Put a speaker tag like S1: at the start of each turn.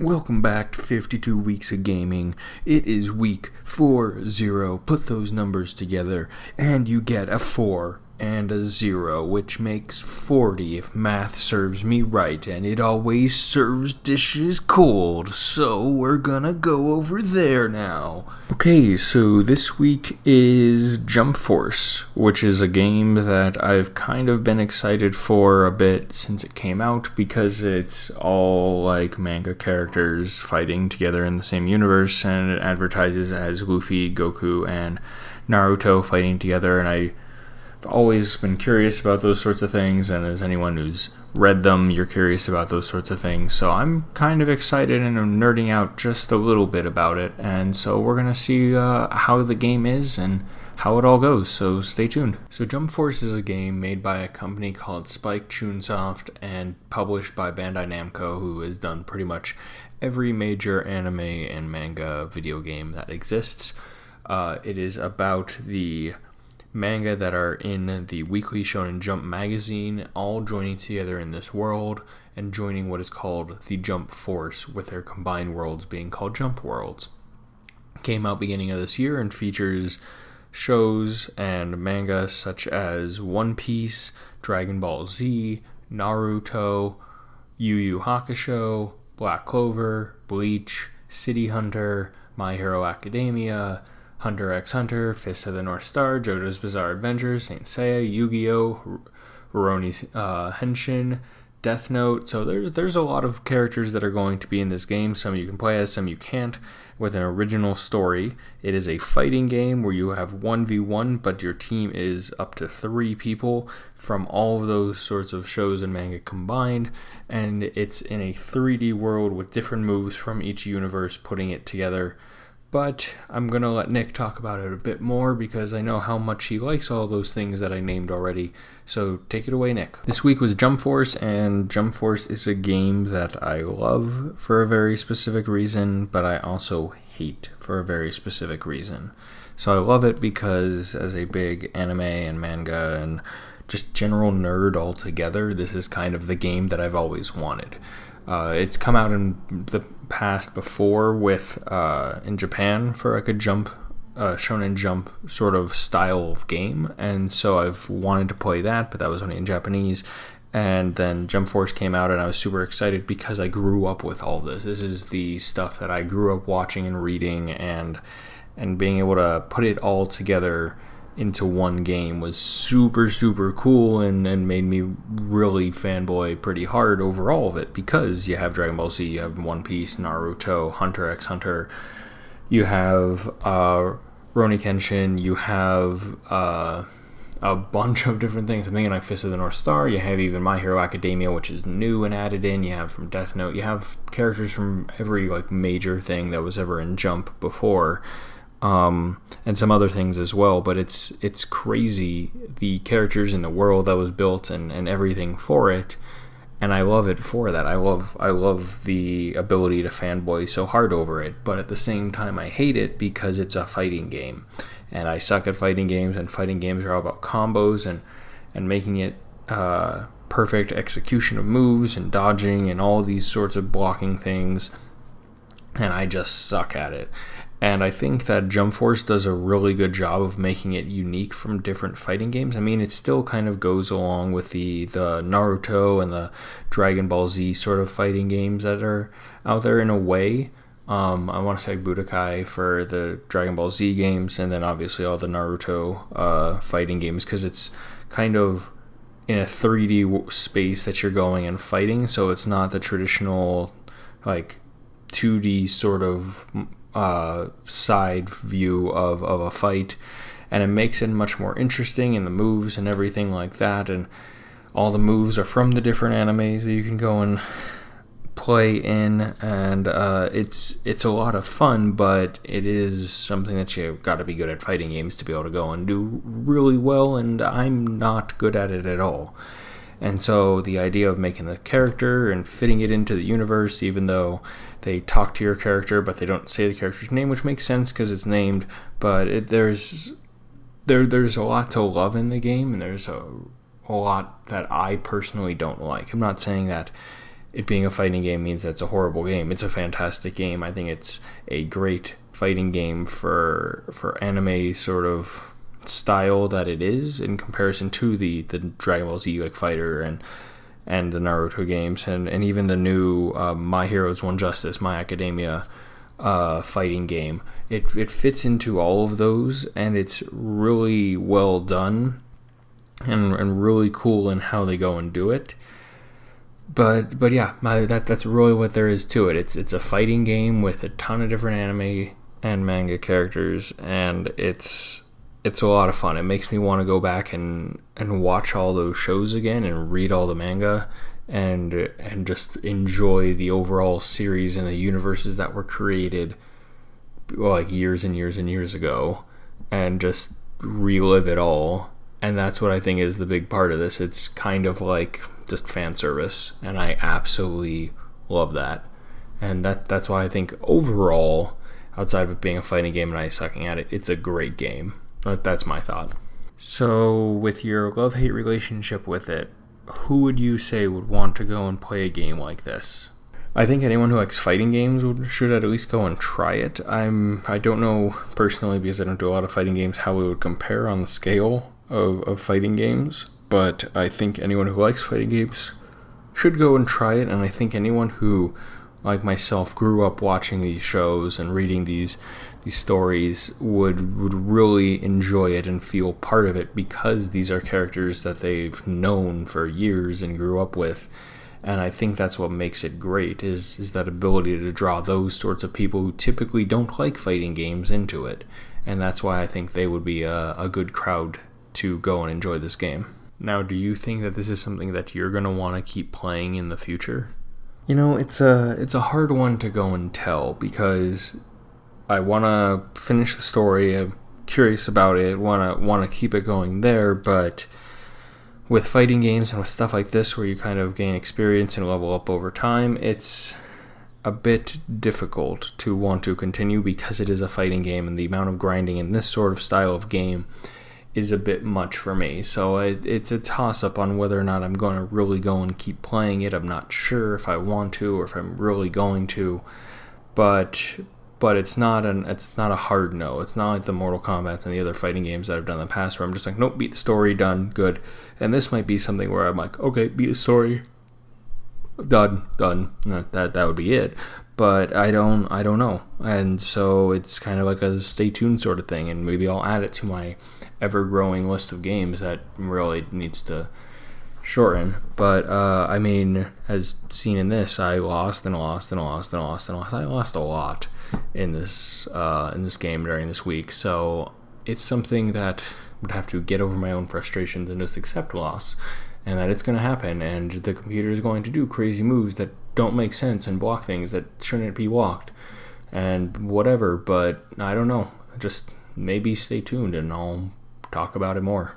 S1: Welcome back to 52 Weeks of Gaming. It is week 40. Put those numbers together and you get a 4 and a 0, which makes 40 if math serves me right, and it always serves dishes cold, so we're gonna go over there now. Okay, so this week is Jump Force, which is a game that I've kind of been excited for a bit since it came out, because it's all like manga characters fighting together in the same universe, and it advertises as Luffy, Goku, and Naruto fighting together, and I've always been curious about those sorts of things, and as anyone who's read them, you're curious about those sorts of things, so I'm kind of excited and I'm nerding out just a little bit about it, and so we're gonna see how the game is and how it all goes, so stay tuned. So Jump Force is a game made by a company called Spike Chunsoft and published by Bandai Namco, who has done pretty much every major anime and manga video game that exists. It is about the manga that are in the Weekly Shonen Jump magazine, all joining together in this world and joining what is called the Jump Force, with their combined worlds being called Jump Worlds. Came out beginning of this year and features shows and manga such as One Piece, Dragon Ball Z, Naruto, Yu Yu Hakusho, Black Clover, Bleach, City Hunter, My Hero Academia, Hunter x Hunter, Fist of the North Star, JoJo's Bizarre Adventure, Saint Seiya, Yu-Gi-Oh!, Rurouni Henshin, Death Note. So there's a lot of characters that are going to be in this game. Some you can play as, some you can't, with an original story. It is a fighting game where you have 1v1, but your team is up to 3 people from all of those sorts of shows and manga combined, and it's in a 3D world with different moves from each universe putting it together. But I'm going to let Nick talk about it a bit more, because I know how much he likes all those things that I named already. So take it away, Nick. This week was Jump Force, and Jump Force is a game that I love for a very specific reason, but I also hate for a very specific reason. So I love it because as a big anime and manga and just general nerd altogether, this is kind of the game that I've always wanted. It's come out in the past before with in Japan for like a jump, Shonen Jump sort of style of game, and so I've wanted to play that, but that was only in Japanese. And then Jump Force came out, and I was super excited because I grew up with all this. This is the stuff that I grew up watching and reading, and being able to put it all together into one game was super, super cool, and made me really fanboy pretty hard over all of it, because you have Dragon Ball Z, you have One Piece, Naruto, Hunter x Hunter, you have Rurouni Kenshin, you have a bunch of different things. I'm thinking like Fist of the North Star, you have even My Hero Academia, which is new and added in, you have from Death Note, you have characters from every like major thing that was ever in Jump before. And some other things as well, but it's crazy, the characters in the world that was built and everything for it, and I love it for that. I love the ability to fanboy so hard over it, but at the same time I hate it because it's a fighting game, and I suck at fighting games, and fighting games are all about combos and making it perfect execution of moves and dodging and all these sorts of blocking things, and I just suck at it. And I think that Jump Force does a really good job of making it unique from different fighting games. I mean, it still kind of goes along with the Naruto and the Dragon Ball Z sort of fighting games that are out there in a way. I want to say Budokai for the Dragon Ball Z games, and then obviously all the Naruto fighting games, because it's kind of in a 3D space that you're going and fighting, so it's not the traditional like 2D sort of side view of a fight, and it makes it much more interesting, and the moves and everything like that, and all the moves are from the different animes that you can go and play in, and it's a lot of fun, but it is something that you've got to be good at fighting games to be able to go and do really well, and I'm not good at it at all. And so the idea of making the character and fitting it into the universe, even though they talk to your character but they don't say the character's name, which makes sense because it's named, but there's a lot to love in the game, and there's a lot that I personally don't like. I'm not saying that it being a fighting game means that it's a horrible game. It's a fantastic game. I think it's a great fighting game for anime sort of style that it is in comparison to the Dragon Ball Z like Fighter and the Naruto games and even the new My Heroes One Justice, My Academia fighting game. It fits into all of those, and it's really well done and really cool in how they go and do it. But yeah, that's really what there is to it. It's a fighting game with a ton of different anime and manga characters, and it's a lot of fun. It makes me want to go back and watch all those shows again and read all the manga and just enjoy the overall series and the universes that were created like years and years and years ago, and just relive it all. And that's what I think is the big part of this. It's kind of like just fan service, and I absolutely love that. And that's why I think overall, outside of it being a fighting game and I sucking at it, it's a great game. That's my thought. So with your love-hate relationship with it, who would you say would want to go and play a game like this? I think anyone who likes fighting games should at least go and try it. I don't know personally, because I don't do a lot of fighting games, how it would compare on the scale of fighting games, but I think anyone who likes fighting games should go and try it, and I think anyone who, like myself, grew up watching these shows and reading these stories would really enjoy it and feel part of it, because these are characters that they've known for years and grew up with. And I think that's what makes it great, is that ability to draw those sorts of people who typically don't like fighting games into it. And that's why I think they would be a good crowd to go and enjoy this game. Now, do you think that this is something that you're going to want to keep playing in the future? You know, it's a hard one to go and tell, because I want to finish the story. I'm curious about it. Want to keep it going there, but with fighting games and with stuff like this where you kind of gain experience and level up over time, it's a bit difficult to want to continue, because it is a fighting game and the amount of grinding in this sort of style of game is a bit much for me. So it's a toss-up on whether or not I'm going to really go and keep playing it. I'm not sure if I want to or if I'm really going to, but it's not a hard no. It's not like the Mortal Kombat and the other fighting games that I've done in the past where I'm just like, nope, beat the story, done, good. And this might be something where I'm like, okay, beat the story, done. That would be it. But I don't know. And so it's kind of like a stay tuned sort of thing, and maybe I'll add it to my ever-growing list of games that really needs to shorten. But I mean, as seen in this, I lost and lost and lost and lost and lost. I lost a lot in this game during this week, so it's something that would have to get over my own frustrations and just accept loss, and that it's going to happen, and the computer is going to do crazy moves that don't make sense and block things that shouldn't be blocked and whatever. But I don't know, just maybe stay tuned and I'll talk about it more.